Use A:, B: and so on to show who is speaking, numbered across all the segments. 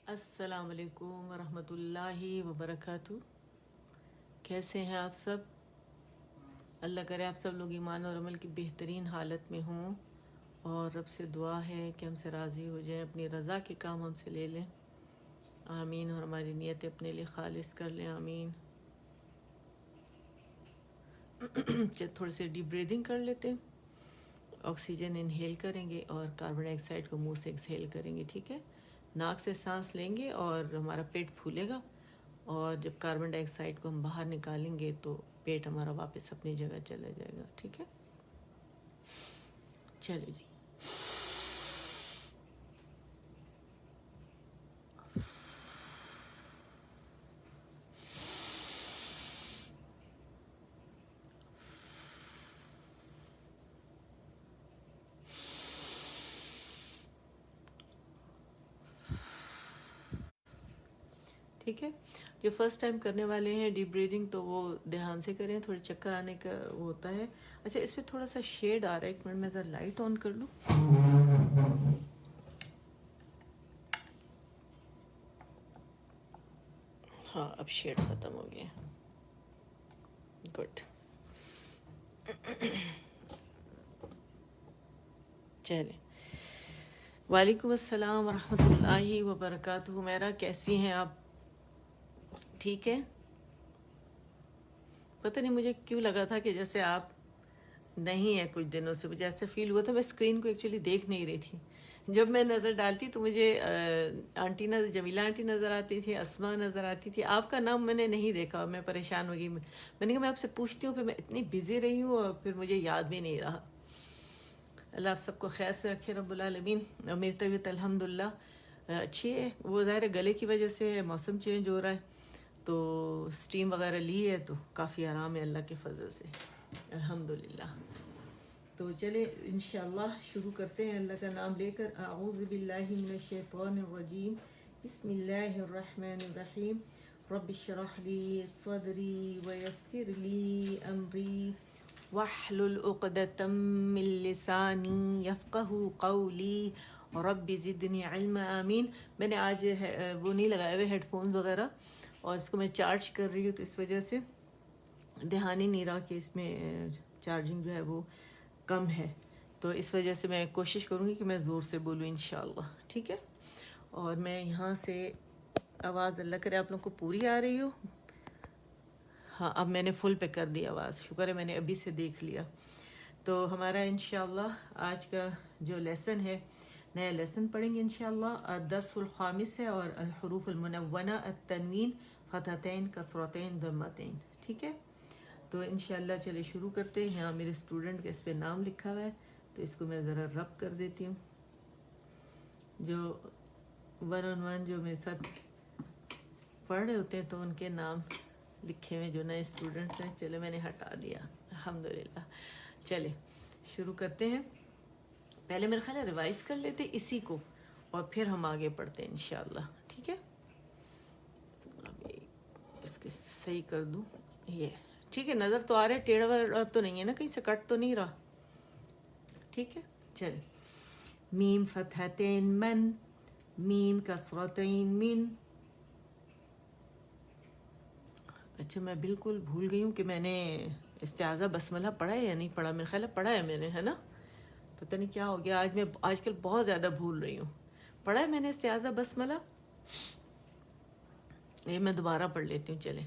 A: السلام علیکم ورحمۃ اللہ وبرکاتہ. کیسے ہیں آپ سب؟ اللہ کرے آپ سب لوگ ایمان اور عمل کی بہترین حالت میں ہوں، اور رب سے دعا ہے کہ ہم سے راضی ہو جائیں، اپنی رضا کے کام ہم سے لے لیں. آمین. اور ہماری نیت اپنے لیے خالص کر لیں. آمین. تھوڑے سے ڈیپ بریدنگ کر لیتے ہیں. آکسیجن انہیل کریں گے اور کاربن ڈائی آکسائڈ کو منہ سے ایکسہیل کریں گے. ٹھیک ہے؟ ناک سے سانس لیں گے اور ہمارا پیٹ پھولے گا، اور جب کاربن ڈائی آکسائڈ کو ہم باہر نکالیں گے تو پیٹ ہمارا واپس اپنی جگہ چلا جائے گا. ٹھیک ہے؟ چلے جی. ٹھیک ہے؟ جو فرسٹ ٹائم کرنے والے ہیں ڈیپ بریدنگ تو وہ دھیان سے کریں، تھوڑے چکر آنے کا وہ ہوتا ہے. اچھا، اس پہ تھوڑا سا شیڈ آ رہا ہے، ایک منٹ میں ذرا لائٹ آن کر لوں. ہاں، اب شیڈ ختم ہو گیا. گڈ. چلیں. وعلیکم السلام ورحمۃ اللہ وبرکاتہ. میرا کیسی ہیں آپ؟ ٹھیک ہے؟ پتہ نہیں مجھے کیوں لگا تھا کہ جیسے آپ نہیں ہے، کچھ دنوں سے مجھے ایسا فیل ہوا تھا. میں اسکرین کو ایکچولی دیکھ نہیں رہی تھی. جب میں نظر ڈالتی تو مجھے آنٹی نظر، جمیلہ آنٹی نظر آتی تھی، اسما نظر آتی تھی. آپ کا نام میں نے نہیں دیکھا اور میں پریشان ہو گئی. میں نے کہا میں آپ سے پوچھتی ہوں، پھر میں اتنی بزی رہی ہوں اور پھر مجھے یاد بھی نہیں رہا. اللہ آپ سب کو خیر سے رکھے رب العالمین. اور میری طبیعت الحمدللہ اچھی ہے. وہ ظاہر ہے گلے کی وجہ سے موسم چینج ہو رہا ہے، تو اسٹیم وغیرہ لی ہے تو کافی آرام ہے اللہ کے فضل سے الحمدللہ. تو چلے انشاءاللہ شروع کرتے ہیں اللہ کا نام لے کر. اعوذ باللہ من الشیطان الرجیم. بسم اللہ الرحمن الرحیم. رب اشرح لی صدری ویسر لی امری واحلل عقدۃ من لسانی یفقہوا قولی رب زدنی علما. آمین. میں نے آج وہ نہیں لگائے ہوئے ہیڈ فونز وغیرہ، اور اس کو میں چارج کر رہی ہوں تو اس وجہ سے دھیان ہی نہیں رہا کہ اس میں چارجنگ جو ہے وہ کم ہے. تو اس وجہ سے میں کوشش کروں گی کہ میں زور سے بولوں انشاءاللہ. ٹھیک ہے؟ اور میں یہاں سے آواز اللہ کرے آپ لوگوں کو پوری آ رہی ہو. ہاں، اب میں نے فل پہ کر دی آواز. شکر ہے میں نے ابھی سے دیکھ لیا. تو ہمارا انشاءاللہ آج کا جو لیسن ہے، نیا لیسن پڑھیں گے انشاءاللہ. الدرس الخامس ہے، اور الحروف المنونہ التنوین فتحتین کسرتین ضمتین. ٹھیک ہے؟ تو انشاءاللہ چلے شروع کرتے ہیں. یہاں میرے اسٹوڈنٹ کا اس پہ نام لکھا ہوا ہے تو اس کو میں ذرا رب کر دیتی ہوں. جو 1 on 1 جو میرے ساتھ پڑھ رہے ہوتے ہیں تو ان کے نام لکھے ہوئے جو نئے اسٹوڈنٹس ہیں. چلے میں نے ہٹا دیا الحمدللہ. چلے شروع کرتے ہیں. پہلے میرا خیال ہے ریوائز کر لیتے اسی کو اور پھر ہم آگے پڑھتے ہیں انشاءاللہ. ٹھیک ہے؟ اب اس کے صحیح کر دوں یہ. ٹھیک ہے؟ نظر تو آ رہا ہے، ٹیڑھا ویڑھا تو نہیں ہے نا، کہیں سے کٹ تو نہیں رہا؟ ٹھیک ہے؟ چلے. میم فتحتین من، میم کسرتین من. اچھا، میں بالکل بھول گئی ہوں کہ میں نے استعاذہ بسملہ پڑھا ہے یا نہیں پڑھا. میرا خیال ہے پڑھا ہے میں نے، ہے نا؟ پتہ نہیں کیا ہو گیا آج. میں آج کل بہت زیادہ بھول رہی ہوں. پڑھا ہے میں نے استعاذہ بسملہ؟ یہ میں دوبارہ پڑھ لیتی ہوں. چلیں.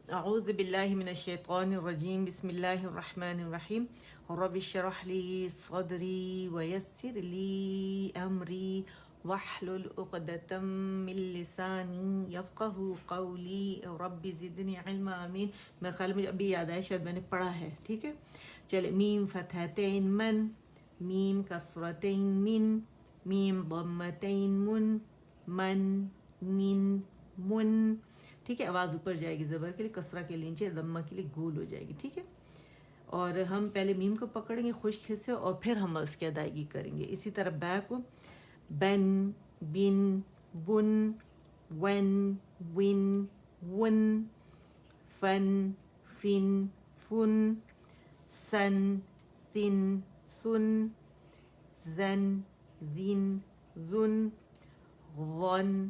A: اعوذ باللہ من الشیطان الرجیم. بسم اللہ الرحمن الرحیم. رب اشرح لی صدری ویسر لی امری واحلل عقدۃ من لسانی یفقہوا قولی رب زدنی علما. آمین. میرے خیال میں ابھی یاد آیا، شاید میں نے پڑھا ہے. ٹھیک ہے؟ چلے. میم فتحتین من، میم کسرتین من، میم ضمتین من، من من. ٹھیک ہے؟ آواز اوپر جائے گی، زبر کے لیے کسرہ کے لیے نیچے، ضمہ کے لیے گول ہو جائے گی. ٹھیک ہے؟ اور ہم پہلے میم کو پکڑیں گے خشک سے اور پھر ہم اس کی ادائیگی کریں گے. اسی طرح بے کو بن، بن، بن، ون، ون، ون، فن، فن، فن، سن، سن، سن، زن، زن، زن، غن،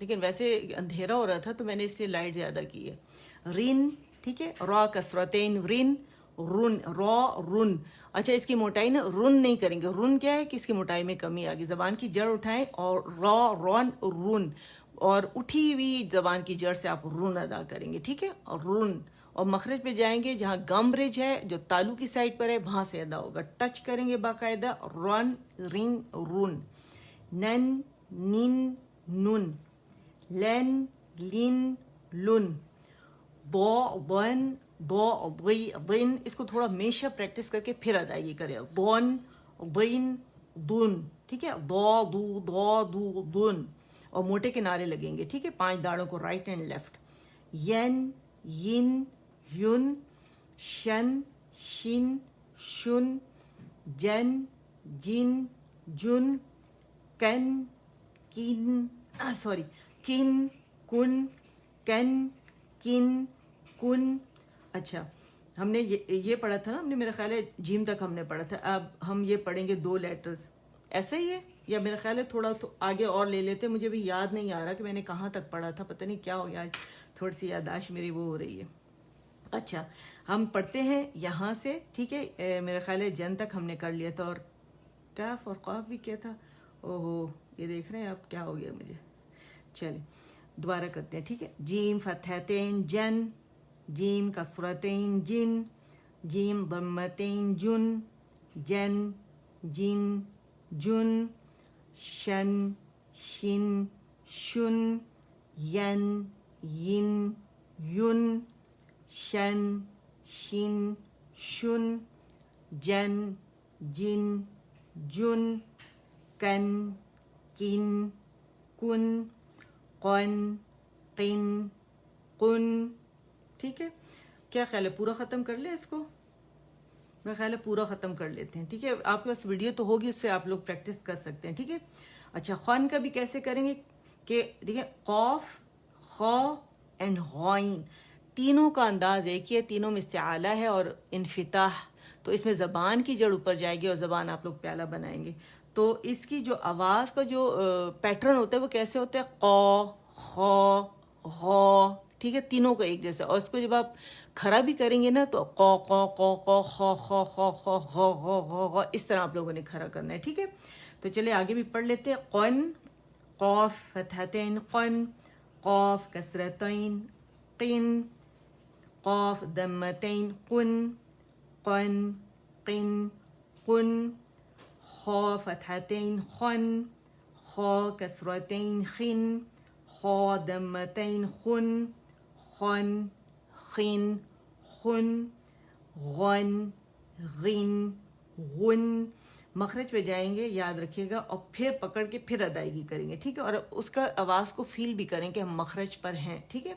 A: لیکن ویسے اندھیرا ہو رہا تھا تو میں نے اس لیے لائٹ زیادہ کی ہے. رن, ٹھیک ہے, را کسرتین رن, رن, را رن. اچھا اس کی موٹائی نا رن نہیں کریں گے. رن کیا ہے کہ اس کی موٹائی میں کمی آ گئی. زبان کی جڑ اٹھائیں اور را رون رن, اور اٹھی ہوئی زبان کی جڑ سے آپ رن ادا کریں گے, ٹھیک ہے, اور رن. اور مخرج پہ جائیں گے جہاں گم برج ہے جو تالو کی سائڈ پر ہے وہاں سے ادا ہوگا. ٹچ کریں گے باقاعدہ, رن رن رن. نن نن نن, لن لن لن, ضو ضن ضو ضی ضن. اس کو تھوڑا ہمیشہ پریکٹس کر کے پھر ادائیگی کرے. ضن ضین ضن, ٹھیک ہے, ضو ضو ضو ضو ضن, اور موٹے کنارے لگیں گے, ٹھیک ہے, 5 داڑوں کو رائٹ اینڈ لیفٹ. ین ین یون, شن شن شن, جن جن جن, کن کن سوری کن کن کن کن کن. اچھا ہم نے یہ پڑھا تھا نا, ہم نے میرا خیال ہے جیم تک ہم نے پڑھا تھا. اب ہم یہ پڑھیں گے 2 لیٹرز. ایسا ہی ہے یا میرا خیال ہے تھوڑا تو آگے اور لے لیتے. مجھے بھی یاد نہیں آ رہا کہ میں نے کہاں تک پڑھا تھا, پتہ نہیں کیا ہو گیا, تھوڑی سی یادداشت میری وہ ہو رہی ہے. اچھا ہم پڑھتے ہیں یہاں سے, ٹھیک ہے, میرا خیال ہے جن تک ہم نے کر لیا تھا, اور کاف اور قاف بھی کیا تھا. اوہو یہ دیکھ رہے ہیں آپ کیا ہو گیا مجھے. چلیں دوبارہ کرتے ہیں, ٹھیک ہے. جیم فتحتین جن, جیم کسرتین جن, جیم ضمتین جن, جن جن جن, شن شن شن, ین ین یون, شن شن شن, جن جن جن, کن کن کن, قن قن قن. ٹھیک ہے, کیا خیال ہے پورا ختم کر لیں اس کو؟ میرا خیال ہے پورا ختم کر لیتے ہیں, ٹھیک ہے. آپ کے پاس ویڈیو تو ہوگی, اس سے آپ لوگ پریکٹس کر سکتے ہیں, ٹھیک ہے. اچھا خوان کا بھی کیسے کریں گے کہ دیکھیں, قاف خا اینڈ غائن تینوں کا انداز ایک ہی ہے, تینوں میں استعالہ ہے اور انفتاح. تو اس میں زبان کی جڑ اوپر جائے گی اور زبان آپ لوگ پیالہ بنائیں گے. تو اس کی جو آواز کا جو پیٹرن ہوتا ہے وہ کیسے ہوتا ہے, قا خا غا, ٹھیک ہے, تینوں کا ایک جیسا. اور اس کو جب آپ کھڑا بھی کریں گے نا تو قا قا قا قا خا خا خا خا غا غا غا غا, اس طرح آپ لوگوں نے کھڑا کرنا ہے, ٹھیک ہے. تو چلے آگے بھی پڑھ لیتے ہیں. قن, قاف فتحتین قن, قاف کسرتین قن, قاف ضمتین قن, قن قن قن, خا فتحتین خن, خا کسرتین خن, خا ضمتین خن, خن خن خن, غن غن غن. مخرج پہ جائیں گے, یاد رکھیے گا, اور پھر پکڑ کے پھر ادائیگی کریں گے, ٹھیک ہے. اور اس کا آواز کو فیل بھی کریں کہ ہم مخرج پر ہیں, ٹھیک ہے.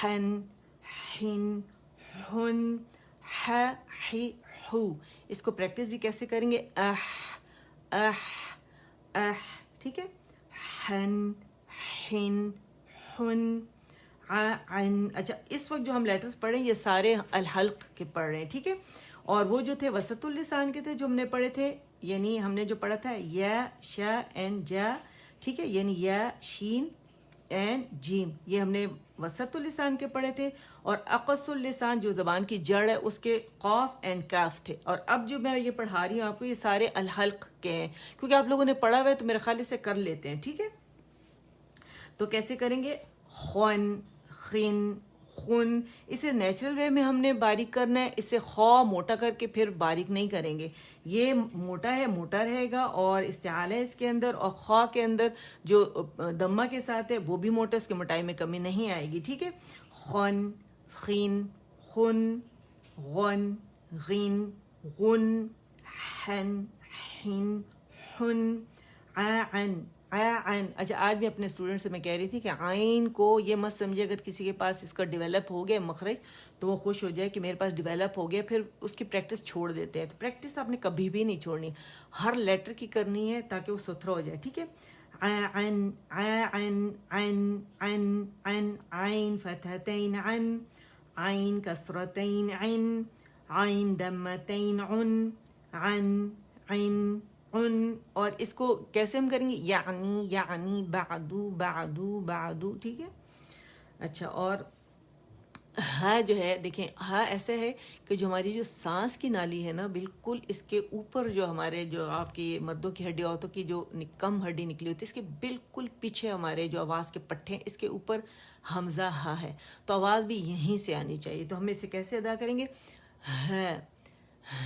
A: حن حن حن, ح حی حو. اس کو پریکٹس بھی کیسے کریں گے, ٹھیک ہے. حن حن حن عن. اچھا اس وقت جو ہم لیٹرز پڑھیں یہ سارے الحلق کے پڑھ رہے ہیں, ٹھیک ہے. اور وہ جو تھے وسط اللسان کے تھے جو ہم نے پڑھے تھے, یعنی ہم نے جو پڑھا تھا یا شا اینڈ جا, ٹھیک ہے, یعنی یا شین اینڈ جیم, یہ ہم نے وسط اللسان کے پڑھے تھے. اور اقص اللسان جو زبان کی جڑ ہے اس کے قاف اینڈ کاف تھے. اور اب جو میں یہ پڑھا رہی ہوں آپ کو یہ سارے الحلق کے ہیں, کیونکہ آپ لوگوں نے پڑھا ہوا ہے تو میرے خیال سے کر لیتے ہیں, ٹھیک ہے. تو کیسے کریں گے, خن خن خن. اسے نیچرل وے میں ہم نے باریک کرنا ہے, اسے خا موٹا کر کے پھر باریک نہیں کریں گے. یہ موٹا ہے, موٹا رہے گا, اور استعالہ ہے اس کے اندر, اور خا کے اندر جو دمہ کے ساتھ ہے وہ بھی موٹا, اس کی موٹائی میں کمی نہیں آئے گی, ٹھیک ہے. خن خین خن, غن غین غن, حن حن حن, عن عن. اچھا آج بھی اپنے اسٹوڈنٹ سے میں کہہ رہی تھی کہ عین کو یہ مت سمجھے اگر کسی کے پاس اس کا ڈیولپ ہو گیا مخرج تو وہ خوش ہو جائے کہ میرے پاس ڈیولپ ہو گیا, پھر اس کی پریکٹس چھوڑ دیتے ہیں. تو پریکٹس آپ نے کبھی بھی نہیں چھوڑنی, ہر لیٹر کی کرنی ہے تاکہ وہ ستھرا ہو جائے, ٹھیک ہے. عن عن عن عن عن, عین فتحتین عن, عین کسرتین عن, عین ضمتین عن, عن عن ان، اور اس کو کیسے ہم کریں گے؟ یعنی بعدو بعدو بعدو، ٹھیک ہے. اچھا، اور ہاں جو ہے دیکھیں، ہاں ایسے ہے کہ جو ہماری جو سانس کی نالی ہے نا، بالکل اس کے اوپر جو ہمارے جو آپ کی مردوں کی ہڈی، عورتوں کی جو کم ہڈی نکلی ہوتی ہے، اس کے بالکل پیچھے ہمارے جو آواز کے پٹھے ہیں، اس کے اوپر حمزہ ہا ہے، تو آواز بھی یہیں سے آنی چاہیے. تو ہم اسے کیسے ادا کریں گے؟ ہے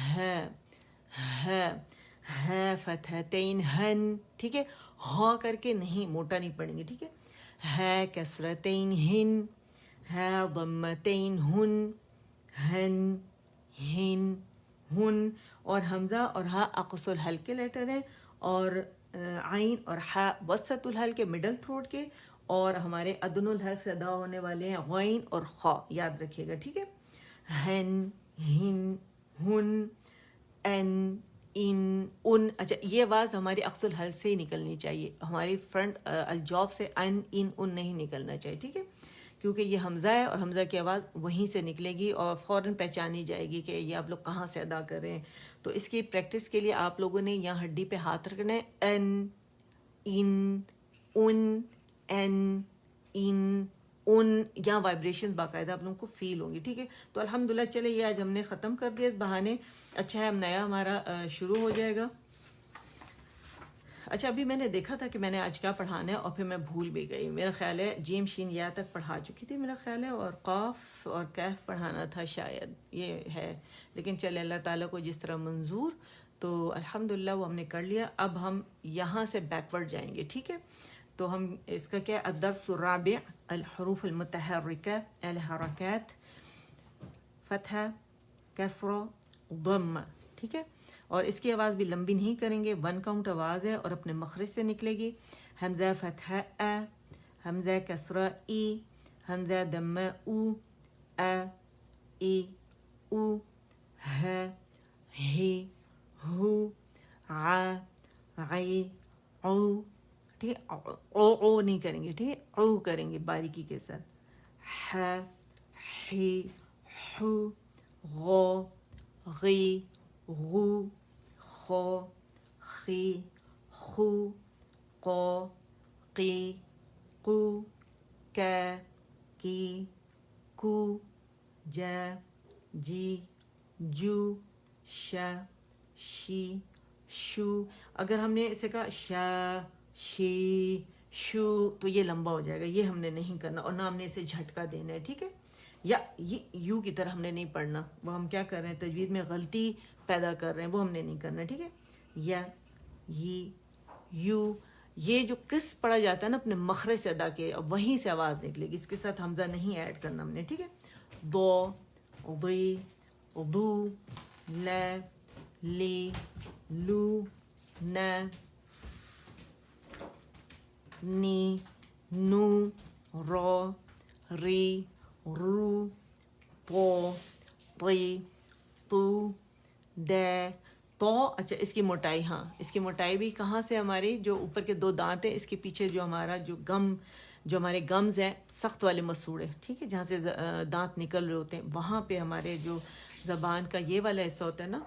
A: ہے ہے ہے فتحتین ہن، ٹھیک ہے. ہا کر کے نہیں، موٹا نہیں پڑیں گے، ٹھیک ہے. ہے کسرتین ہن، ہے ضمتین ہن، ہن ہن ہن. اور حمزہ اور ہا اقص الحلق کے لیٹر ہیں، اور عین اور ہا وسط الحلق کے، مڈل تھروٹ کے، اور ہمارے ادن الحلق سے ادا ہونے والے ہیں غین اور خا، یاد رکھیے گا، ٹھیک ہے. ہن ہن ہن ان ان ان. اچھا، یہ آواز ہماری اقص الحلق سے ہی نکلنی چاہیے، ہماری فرنٹ الجوف سے ان نہیں نکلنا چاہیے، ٹھیک ہے، کیونکہ یہ حمزہ ہے اور حمزہ کی آواز وہیں سے نکلے گی اور فوراً پہچانی جائے گی کہ یہ آپ لوگ کہاں سے ادا کر رہے ہیں. تو اس کی پریکٹس کے لیے آپ لوگوں نے یہاں ہڈی پہ ہاتھ رکھنا ہے، ان ان ان، یہاں وائبریشن باقاعدہ آپ لوگوں کو فیل ہوں گی، ٹھیک ہے. تو الحمدللہ چلے یہ آج ہم نے ختم کر دیا اس بہانے. اچھا ہے، اب نیا ہمارا شروع ہو جائے گا. اچھا، ابھی میں نے دیکھا تھا کہ میں نے آج کیا پڑھانا ہے اور پھر میں بھول بھی گئی. میرا خیال ہے جیم شین یا تک پڑھا چکی تھی میرا خیال ہے، اور قاف اور کیف پڑھانا تھا شاید، یہ ہے. لیکن چلے اللہ تعالیٰ کو جس طرح منظور، تو الحمدللہ وہ ہم نے کر لیا. اب ہم یہاں سے بیکورڈ جائیں گے، ٹھیک ہے. تو ہم اس کا کیا، الدرس الرابع الحروف المتحرکہ الحرکات، فتحہ کسرہ ضم، ٹھیک ہے. اور اس کی آواز بھی لمبی نہیں کریں گے، 1 کاؤنٹ آواز ہے اور اپنے مخرج سے نکلے گی. حمزہ فتحہ ا، حمزہ کسرہ ای، حمزہ دمہ او، ا ای او، ہ ہی ہو، ع عی او، ٹھیک ہے. او نہیں کریں گے، ٹھیک ہے، او کریں گے باریکی کے ساتھ. ح حی حو، غو غی غو، خو خی خو، قو قی قو، کا کی کو، جا جی جو، شا شی شو. اگر ہم نے اسے کہا شا شی شو تو یہ لمبا ہو جائے گا، یہ ہم نے نہیں کرنا، اور نہ ہم نے اسے جھٹکا دینا ہے، ٹھیک ہے. یا یہ یو کی طرح ہم نے نہیں پڑھنا، وہ ہم کیا کر رہے ہیں، تجوید میں غلطی پیدا کر رہے ہیں، وہ ہم نے نہیں کرنا، ٹھیک ہے. یا یو، یہ جو کرس پڑھا جاتا ہے نا اپنے مخرج سے ادا کے، وہیں سے آواز نکلے گی، اس کے ساتھ حمزہ نہیں ایڈ کرنا ہم نے، ٹھیک ہے. دو ضی ضو، لا لی لو، نا نی نو، رو ری رو، تو طی تو، دے تو. اچھا، اس کی موٹائی، ہاں اس کی موٹائی بھی کہاں سے، ہماری جو اوپر کے 2 دانت ہیں اس کے پیچھے جو ہمارا جو ہمارے گمز ہیں، سخت والے مسوڑے، ٹھیک ہے، جہاں سے دانت نکل رہے ہوتے ہیں، وہاں پہ ہمارے جو زبان کا یہ والا حصہ ہوتا ہے نا،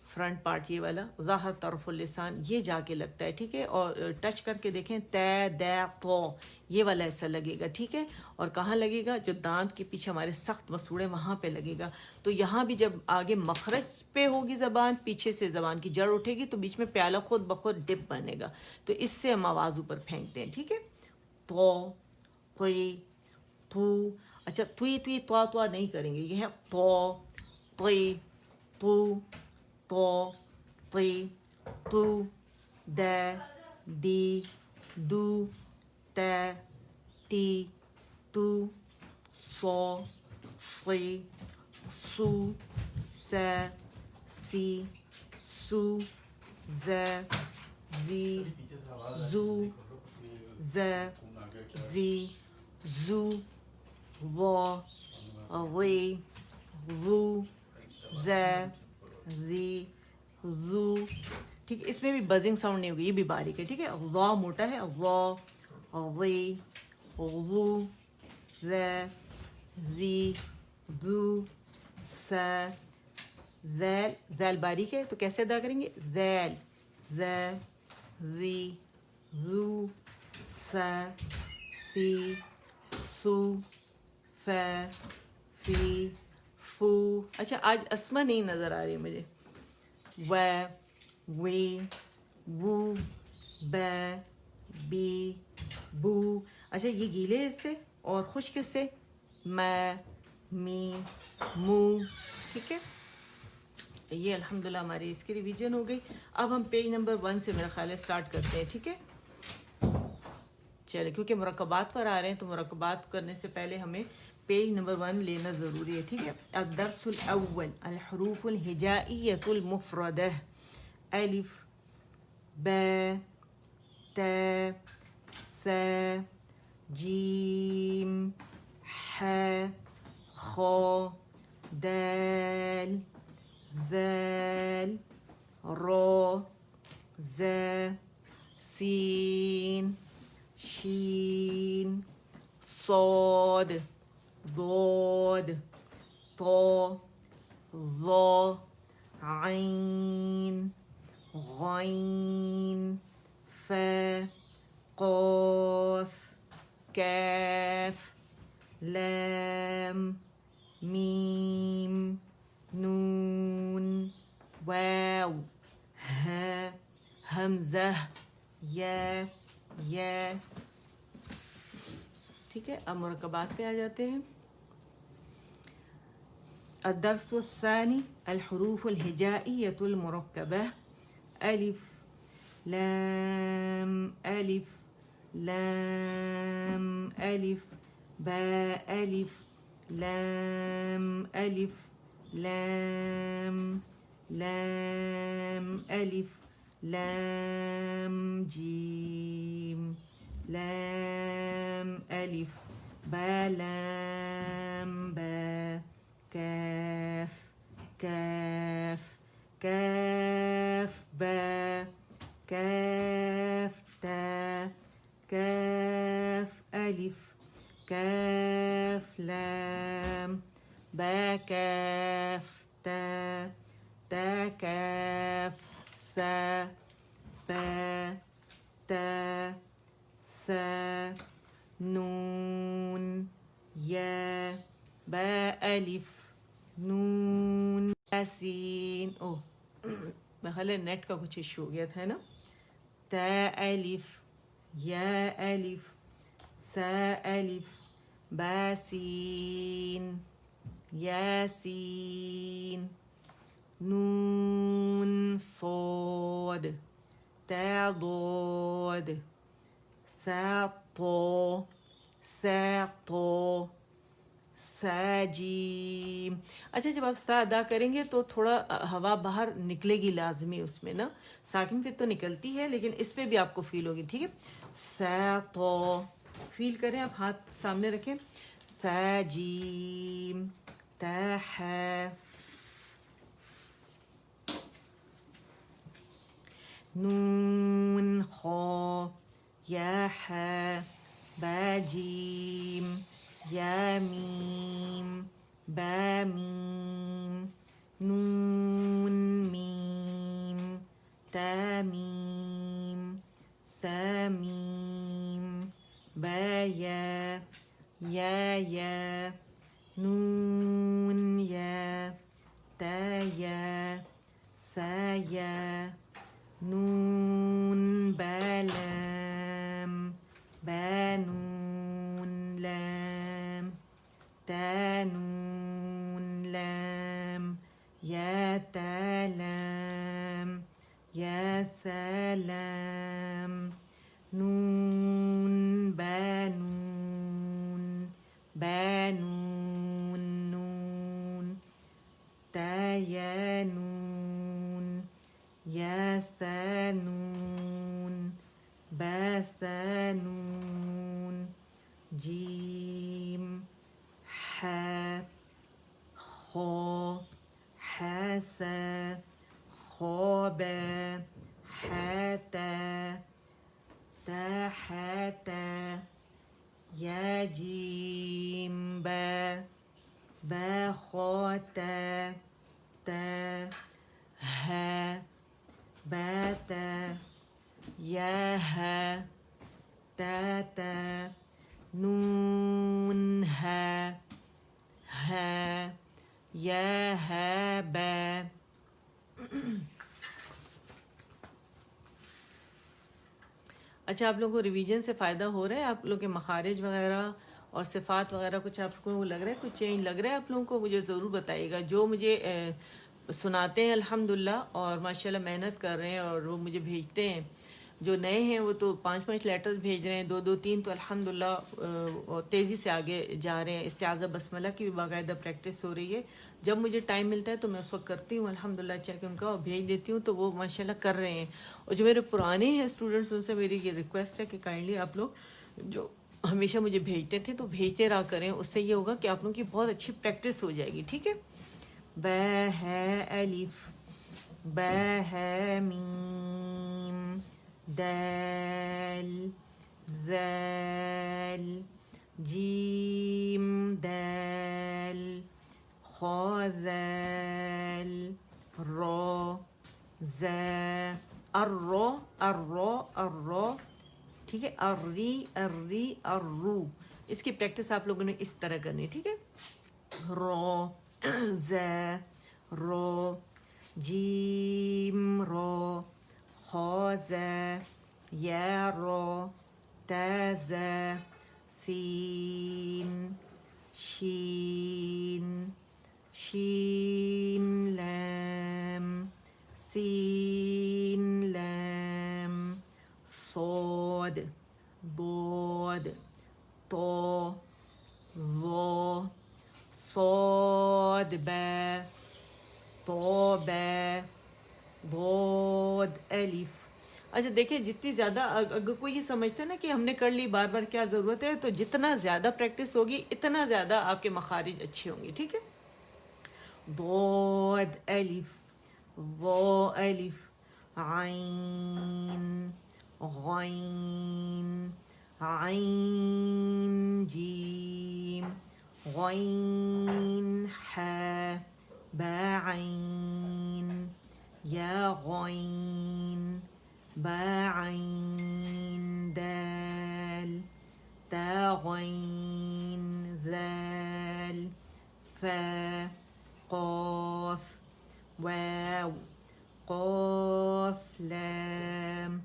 A: فرنٹ پارٹ، یہ والا ظاہر طرف اللسان، یہ جا کے لگتا ہے، ٹھیک ہے. اور ٹچ کر کے دیکھیں، تے دے تو، یہ والا حصہ لگے گا، ٹھیک ہے. اور کہاں لگے گا؟ جو دانت کے پیچھے ہمارے سخت مسوڑے، وہاں پہ لگے گا. تو یہاں بھی جب آگے مخرج پہ ہوگی زبان، پیچھے سے زبان کی جڑ اٹھے گی، تو بیچ میں پیالہ خود بخود ڈپ بنے گا، تو اس سے ہم آواز اوپر پھینکتے ہیں، ٹھیک ہے. تو توی تو. اچھا، توی تو نہیں کریں گے، یہ ہے تو توی تو تو تی تو، دا دی دو، تا تی تو، سو سی سو، سا سی سو، ز زی زو، ز زی زو، و غی غو، ذا ذی ذو، ٹھیک ہے. اس میں بھی بزنگ ساؤنڈ نہیں ہوگی، یہ بھی باریک ہے، ٹھیک ہے. وا موٹا ہے، وا غی غو، ذا ذی ذو، سا ذیل. ذیل باریک ہے تو کیسے ادا کریں گے؟ ذیل ذا ذی ذو ثا ثی سو فا فی فو. اچھا آج اسما نہیں نظر آ رہی مجھے. و وی وو بے بی بو. اچھا یہ گیلے اس سے اور خشک سے میں می مو. ٹھیک ہے یہ الحمدللہ ہماری اس کی ریویژن ہو گئی. اب ہم پیج نمبر 1 سے میرا خیال ہے اسٹارٹ کرتے ہیں. ٹھیک ہے چلے کیونکہ مرکبات پر آ رہے ہیں تو مرکبات کرنے سے پہلے ہمیں پیج نمبر 1 لینا ضروری ہے. ٹھیک ہے الدرس الاول الحروف الہجائیۃ المفردہ الف با تا ثا جیم ح خ دال ذال را زا سین شین صاد ضاد طا ظا عین غین فا قاف کاف لام میم نون واو ہا حمزہ یا. ٹھیک ہے اب مرکبات پہ آ جاتے ہیں. الدرس الثانی الحروف الہجائیۃ المرکبہ الف لام الف لام الف با الف لام الف لام لام الف لام جیم لام الف با لام با کاف کاف کاف با کاف تا کاف الف کاف لام با کاف تا تا کاف ثا با تا ثا نون یا با الف نون یاسین. اوہ میں خیال نیٹ کا کچھ ایشو ہو گیا تھا نا. تا الف یا الف ثا الف با سین یاسین نون صاد تا ضاد ثا طا ثا طا ثا جیم. اچھا جب آپ ثا ادا کریں گے تو تھوڑا ہوا باہر نکلے گی لازمی اس میں نا. ساکن پہ تو نکلتی ہے لیکن اس پہ بھی آپ کو فیل ہوگی. ٹھیک ہے ثا طا فیل کریں آپ ہاتھ سامنے رکھیں. ثا جیم تا ح نون خا یا ح با جیم یا میم با میم نون میم تا میم تا میم با یا یا نون یا تا یا ثا یا نون با لام با نون لام تا نون لام یا تا لام یا ثا لام نون با نون نون تا یا نون یا ثا نون با ثا نون جیم ح خا حثا خابا حتا تحتا یا جیم با با خاتا تا ها باتا یا ہے تا تا نون ہے یا ہے بے. اچھا آپ لوگوں کو ریویژن سے فائدہ ہو رہا ہے؟ آپ لوگوں کے مخارج وغیرہ اور صفات وغیرہ کچھ آپ کو لگ رہا ہے، کچھ چینج لگ رہا ہے آپ لوگوں کو؟ مجھے ضرور بتائیے گا. جو مجھے سناتے ہیں الحمدللہ اور ماشاءاللہ محنت کر رہے ہیں اور وہ مجھے بھیجتے ہیں، جو نئے ہیں وہ تو 5 لیٹرز بھیج رہے ہیں، 2 3 تو الحمدللہ تیزی سے آگے جا رہے ہیں. استعاذہ بسملہ کی بھی باقاعدہ پریکٹس ہو رہی ہے. جب مجھے ٹائم ملتا ہے تو میں اس وقت کرتی ہوں الحمدللہ چیک ان کا اور بھیج دیتی ہوں، تو وہ ماشاءاللہ کر رہے ہیں. اور جو میرے پرانے ہیں اسٹوڈنٹس، ان سے میری یہ ریکویسٹ ہے کہ کائنڈلی آپ لوگ جو ہمیشہ مجھے بھیجتے تھے تو بھیجتے رہا کریں. اس سے یہ ہوگا کہ آپ لوگوں کی بہت اچھی پریکٹس ہو جائے گی. ٹھیک ہے. بے ہے الف، بے ہے میم، دال ذال، جیم دال، خا ذال، را زا، الرا الرا الرا. ٹھیک ہے. الری الری الرو. اس کی پریکٹس آپ لوگوں نے اس طرح کرنی. ٹھیک ہے. را زا رو، جیم رو، خا زا، یا رو، تا زا، سین شین، شین لام، سین لام، صاد ضاد، طا ظا، صاد با، طا با، ضاد الف. اچھا دیکھیں، جتنی زیادہ اگر کوئی یہ سمجھتا ہے نا کہ ہم نے کر لی بار بار کیا ضرورت ہے، تو جتنا زیادہ پریکٹس ہوگی اتنا زیادہ آپ کے مخارج اچھے ہوں گے. ٹھیک ہے. ضاد الف، ظا الف، عین غین، عین جیم، غین حا، با عین، یا غین، با عین دال، تا غین ذال، فا قاف واو، قاف لام،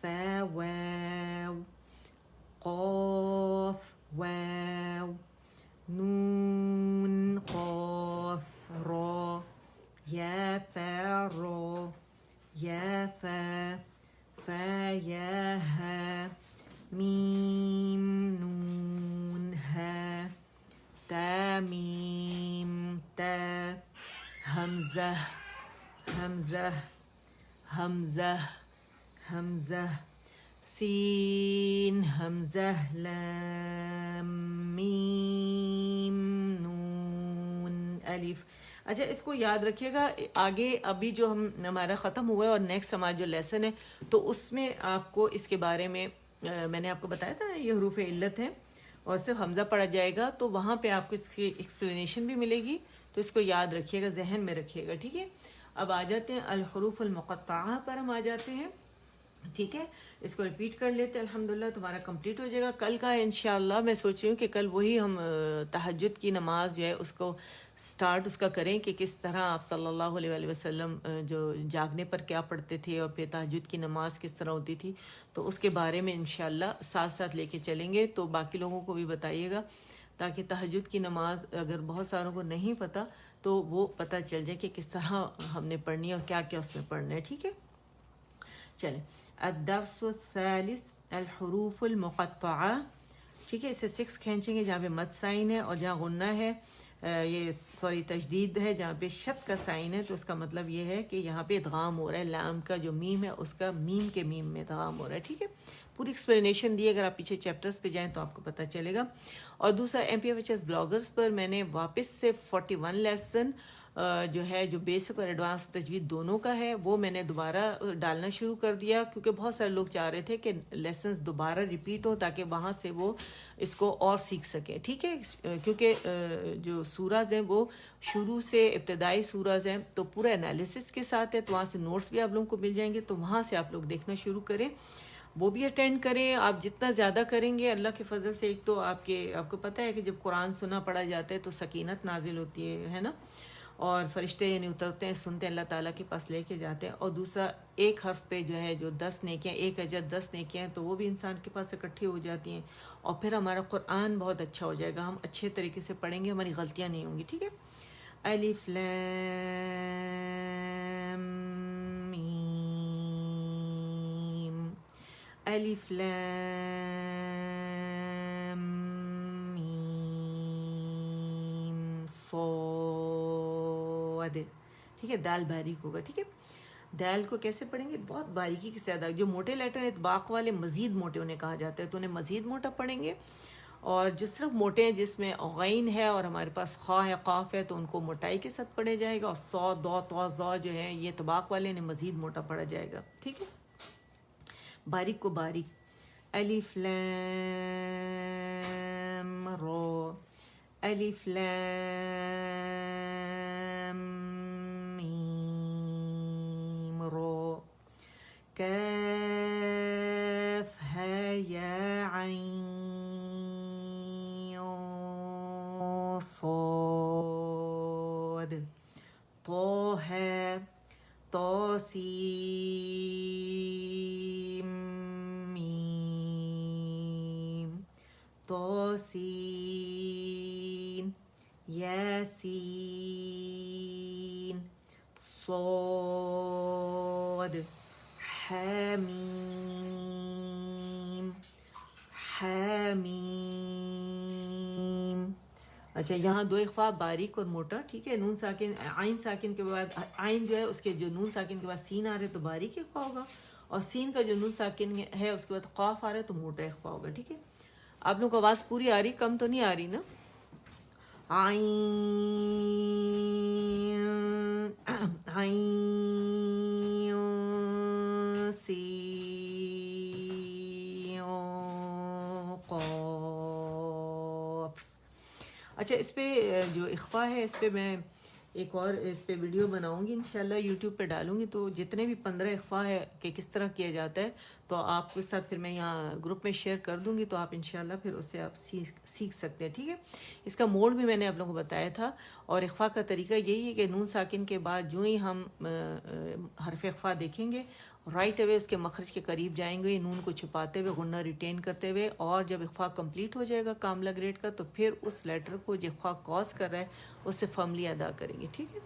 A: فا واو، قاف واو، نون قاف را، یا فا را، یا فا، فا یا ہا، میم نون ہا، تا میم تا، حمزہ حمزہ حمزہ حمزہ، سین حمزہ لام میم نون الف. اچھا اس کو یاد رکھیے گا. آگے ابھی جو ہمارا ختم ہوا ہے اور نیکسٹ ہمارا جو لیسن ہے تو اس میں آپ کو اس کے بارے میں میں نے آپ کو بتایا تھا یہ حروف علت ہیں اور صرف حمزہ پڑھا جائے گا، تو وہاں پہ آپ کو اس کی ایکسپلینیشن بھی ملے گی. تو اس کو یاد رکھیے گا، ذہن میں رکھیے گا. ٹھیک ہے. اب آ جاتے ہیں الحروف المقطعہ پر، ہم آ جاتے ہیں. ٹھیک ہے. اس کو ریپیٹ کر لیتے ہیں. الحمدللہ تمہارا کمپلیٹ ہو جائے گا. کل کا انشاءاللہ میں سوچ رہی ہوں کہ کل وہی ہم تہجد کی نماز جو ہے اس کو سٹارٹ اس کا کریں کہ کس طرح آپ صلی اللہ علیہ وآلہ وسلم جو جاگنے پر کیا پڑھتے تھے اور پھر تہجد کی نماز کس طرح ہوتی تھی، تو اس کے بارے میں انشاءاللہ ساتھ ساتھ لے کے چلیں گے. تو باقی لوگوں کو بھی بتائیے گا تاکہ تہجد کی نماز اگر بہت ساروں کو نہیں پتہ تو وہ پتہ چل جائے کہ کس طرح ہم نے پڑھنی ہے اور کیا کیا اس میں پڑھنا ہے. ٹھیک ہے. چلیں. الدرس الثالث الحروف المقطعہ. ٹھیک ہے. اسے 6 کھینچیں گے جہاں پہ مد سائن ہے اور جہاں غنہ ہے، یہ سوری تشدید ہے، جہاں پہ شد کا سائن ہے تو اس کا مطلب یہ ہے کہ یہاں پہ ادغام ہو رہا ہے. لام کا جو میم ہے اس کا میم کے میم میں ادغام ہو رہا ہے. ٹھیک ہے. پوری ایکسپلینیشن دی، اگر آپ پیچھے چیپٹرز پہ جائیں تو آپ کو پتہ چلے گا. اور دوسرا M P F H S bloggers پر میں نے واپس سے 41 لیسن جو ہے جو بیسک اور ایڈوانس تجوید دونوں کا ہے وہ میں نے دوبارہ ڈالنا شروع کر دیا، کیونکہ بہت سارے لوگ چاہ رہے تھے کہ لیسنس دوبارہ ریپیٹ ہو تاکہ وہاں سے وہ اس کو اور سیکھ سکیں، ٹھیک ہے، کیونکہ جو سورز ہیں وہ شروع سے ابتدائی سورز ہیں تو پورا انالیسس کے ساتھ ہے، تو وہاں سے نوٹس بھی آپ لوگوں کو مل جائیں گے، تو وہاں سے آپ لوگ دیکھنا شروع کریں، وہ بھی اٹینڈ کریں۔ آپ جتنا زیادہ کریں گے اللہ کے فضل سے، ایک تو آپ کو پتہ ہے کہ جب قرآن سنا پڑھا جاتا ہے تو سکینت نازل ہوتی ہے نا، اور فرشتے یعنی اترتے ہیں، سنتے ہیں، اللہ تعالیٰ کے پاس لے کے جاتے ہیں، اور دوسرا ایک حرف پہ جو ہے جو 10 نیکیاں، ایک اجر 10 نیکیاں ہیں تو وہ بھی انسان کے پاس اکٹھی ہو جاتی ہیں، اور پھر ہمارا قرآن بہت اچھا ہو جائے گا، ہم اچھے طریقے سے پڑھیں گے، ہماری غلطیاں نہیں ہوں گی، ٹھیک ہے۔ الف لام میم، الف لام میم صاد، ٹھیک ہے، دال باریک ہوگا، ٹھیک ہے۔ دال کو کیسے پڑھیں گے؟ بہت باریکی کے ساتھ، جو موٹے لیٹر ہیں باق والے مزید موٹے انہیں کہا جاتا ہے، تو انہیں مزید موٹا پڑھیں گے، اور جو صرف موٹے ہیں جس میں غین ہے اور ہمارے پاس خا ہے، قاف ہے، تو ان کو موٹائی کے ساتھ پڑھے جائے گا، اور صاد، ضاد، طا، ظا جو ہے یہ طباق والے انہیں مزید موٹا پڑھا جائے گا، ٹھیک ہے، باریک کو باریک۔ الف لام را، الف لام میم را، کاف ها یا عین صاد، طه طاسیم میم، طاسین یاسین صاد، حامیم حامیم۔ اچھا، یہاں دو اخفا باریک اور موٹا، ٹھیک ہے، نون ساکن، عین ساکن کے بعد عین جو ہے اس کے جو نون ساکن کے بعد سین آ رہے تو باریک اخفا ہوگا، اور سین کا جو نون ساکن ہے اس کے بعد قاف آ رہا ہے تو موٹا اخفا ہوگا، ٹھیک ہے۔ آپ لوگوں کو آواز پوری آ رہی، کم تو نہیں آ رہی نا؟ عین عین سین قاف۔ اچھا، اس پہ جو اخفا ہے اس پہ میں ایک اور اس پہ ویڈیو بناؤں گی انشاءاللہ، یوٹیوب پہ ڈالوں گی، تو جتنے بھی 15 اخفا ہے کہ کس طرح کیا جاتا ہے تو آپ کے ساتھ پھر میں یہاں گروپ میں شیئر کر دوں گی، تو آپ انشاءاللہ پھر اس سے آپ سیکھ سکتے ہیں، ٹھیک ہے۔ اس کا موڈ بھی میں نے آپ لوگوں کو بتایا تھا، اور اخفا کا طریقہ یہی ہے کہ نون ساکن کے بعد جو ہی ہم حرف اخفا دیکھیں گے رائٹ اوے اس کے مخرج کے قریب جائیں گے، نون کو چھپاتے ہوئے غنہ ریٹین کرتے ہوئے، اور جب اخفا کمپلیٹ ہو جائے گا کاملہ گریڈ کا تو پھر اس لیٹر کو جو اخفا کاز کر رہا ہے اس سے فملی ادا کریں گے، ٹھیک ہے۔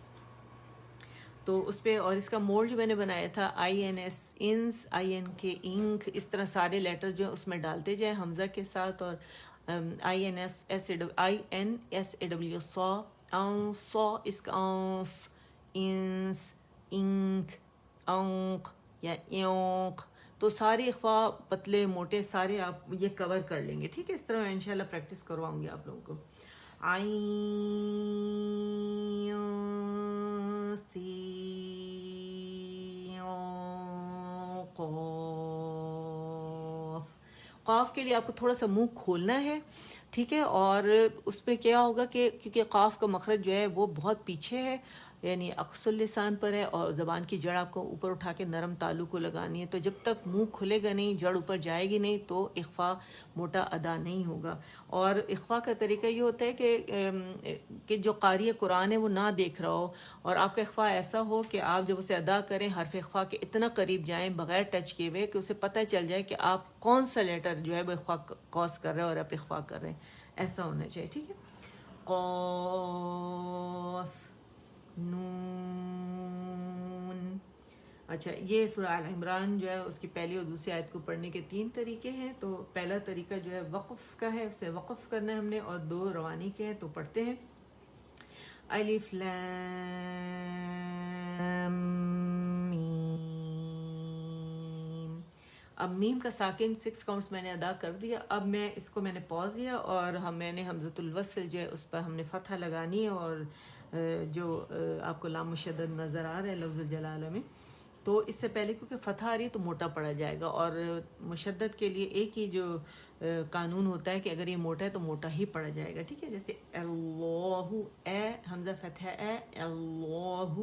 A: تو اس پہ، اور اس کا موڈ جو میں نے بنایا تھا آئی این ایس انس، آئی این کے انک، اس طرح سارے لیٹر جو اس میں ڈالتے جائیں حمزہ کے ساتھ، اور آئی این ایس اے ڈبلیو سو، سو، اس کا آنس، انس، انک، اونق یا ایونق، تو سارے اخفا پتلے موٹے سارے آپ یہ کور کر لیں گے، ٹھیک ہے۔ اس طرح میں انشاءاللہ پریکٹس کرواؤں گی آپ لوگوں کو۔ عین سین قاف۔ قاف کے لیے آپ کو تھوڑا سا منہ کھولنا ہے، ٹھیک ہے، اور اس پہ کیا ہوگا کہ کیونکہ قاف کا مخرج جو ہے وہ بہت پیچھے ہے، یعنی اقصی اللسان پر ہے، اور زبان کی جڑ آپ کو اوپر اٹھا کے نرم تالو کو لگانی ہے، تو جب تک منہ کھلے گا نہیں، جڑ اوپر جائے گی نہیں تو اخفا موٹا ادا نہیں ہوگا۔ اور اخفا کا طریقہ یہ ہوتا ہے کہ جو قاری قرآن ہے وہ نہ دیکھ رہا ہو، اور آپ کا اخفا ایسا ہو کہ آپ جب اسے ادا کریں حرف اخفا کے اتنا قریب جائیں بغیر ٹچ کیے ہوئے کہ اسے پتہ چل جائے کہ آپ کون سا لیٹر جو ہے وہ اخفا کاز کر رہے ہیں اور آپ اخفا کر رہے ہیں، ایسا ہونا چاہیے، ٹھیک ہے۔ قاف، نون۔ اچھا، یہ سورہ آل عمران جو ہے اس کی پہلی اور دوسری آیت کو پڑھنے کے 3 طریقے ہیں، تو پہلا طریقہ جو ہے وقف کا ہے، اسے وقف کرنا ہے ہم نے، اور 2 روانی کے ہیں، تو پڑھتے ہیں الف لام میم۔ اب میم کا ساکن 6 کاؤنٹس میں نے ادا کر دیا، اب میں اس کو میں نے پاز دیا، اور میں نے حمزۃ الوصل جو ہے اس پر ہم نے فتحہ لگانی ہے، اور جو آپ کو لام مشدد نظر آ رہا ہے لفظ الجلالہ میں، تو اس سے پہلے کیونکہ فتح آ رہی ہے تو موٹا پڑا جائے گا، اور مشدد کے لیے ایک ہی جو قانون ہوتا ہے کہ اگر یہ موٹا ہے تو موٹا ہی پڑا جائے گا، ٹھیک ہے؟ جیسے اللہ، اے حمزہ فتح اے، اللہ،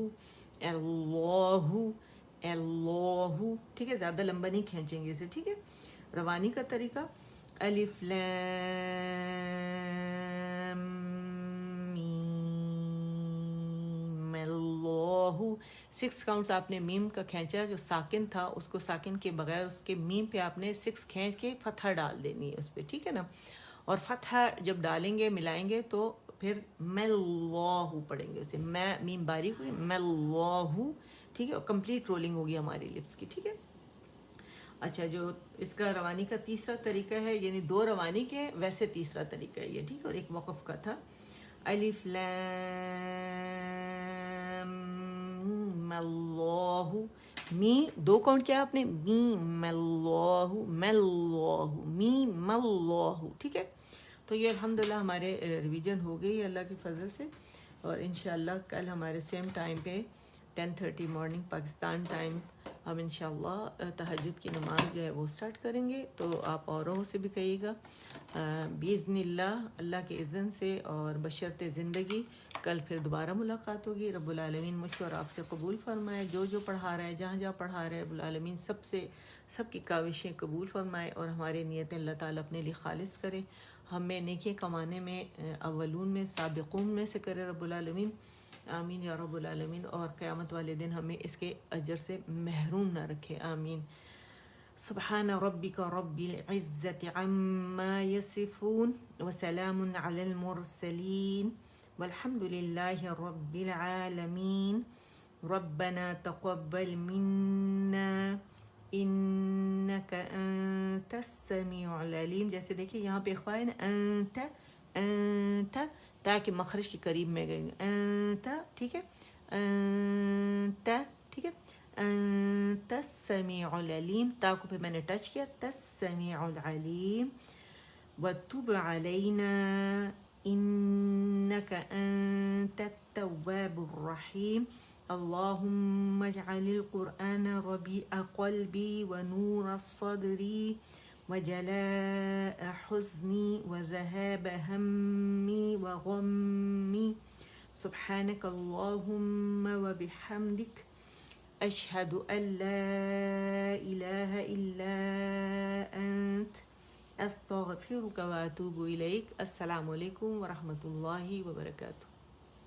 A: اللہ، اللہ، ٹھیک ہے؟ زیادہ لمبا نہیں کھینچیں گے اسے، ٹھیک ہے؟ روانی کا طریقہ الف لام میم اللہ، 6 کاؤنٹس آپ نے میم کا کھینچا، جو ساکن تھا اس کو ساکن کے بغیر اس کے میم پہ آپ نے 6 کھینچ کے فتح ڈال دینی ہے اس پہ، ٹھیک ہے نا؟ اور فتح جب ڈالیں گے ملائیں گے تو پھر مل اللہ پڑھیں گے اسے، میں میم باریک ہوئی مل اللہ، ٹھیک ہے؟ اور کمپلیٹ رولنگ ہوگی ہماری لپس کی، ٹھیک ہے؟ اچھا، جو اس کا روانی کا تیسرا طریقہ ہے، یعنی 2 روانی کے ویسے تیسرا طریقہ ہے یہ، ٹھیک ہے؟ اور ایک وقف کا تھا، الف لام اللہ، می 2 کاؤنٹ کیا آپ نے، میم اللہ، مل میم اللہ، ٹھیک ہے؟ تو یہ الحمدللہ ہمارے ریویژن ہو گئی اللہ کے فضل سے، اور انشاءاللہ کل ہمارے سیم ٹائم پہ 10:30 مارننگ پاکستان ٹائم ہم انشاءاللہ تہجد کی نماز جو ہے وہ سٹارٹ کریں گے، تو آپ اوروں سے بھی کہیے گا باذن اللہ، اللہ کے اذن سے اور بشرط زندگی کل پھر دوبارہ ملاقات ہوگی۔ رب العالمین مجھ سے اور آپ سے قبول فرمائے، جو پڑھا رہا ہے، جہاں جہاں پڑھا رہا ہے، رب العالمین سب کی کاوشیں قبول فرمائے، اور ہمارے نیتیں اللہ تعالیٰ اپنے لیے خالص کرے، ہمیں نیکیاں کمانے میں اولون میں سابقون میں سے کرے رب العالمین، آمین یا رب العالمین، اور قیامت والے دن ہمیں اس کے اجر سے محروم نہ رکھے، آمین۔ سبحان ربک رب العزت عما یصفون وسلام علی المرسلین والحمد للہ رب العالمین۔ ربنا تقبل منا انک انت السمیع العلیم، جیسے دیکھیے یہاں پہ اخفا ہے نا، انت، انت، تاکہ مخرج کے قریب میں گئے، انت، ٹھیک ہے؟ انت، ٹھیک ہے؟ انت السمیع العلیم، تا کو پھر میں نے ٹچ کیا، تسمیع العلیم، وتب علینا انک انت التواب الرحیم، اللہم اجعل القرآن ربیع قلبی ونور صدری وجلاء حزنی وذهاب ہمی وغمی، سبحانک اللہم وبحمدک اشہد ان لا الہ الا انت استغفرک واتوب الیک۔ السلام علیکم ورحمۃ اللہ وبرکاتہ۔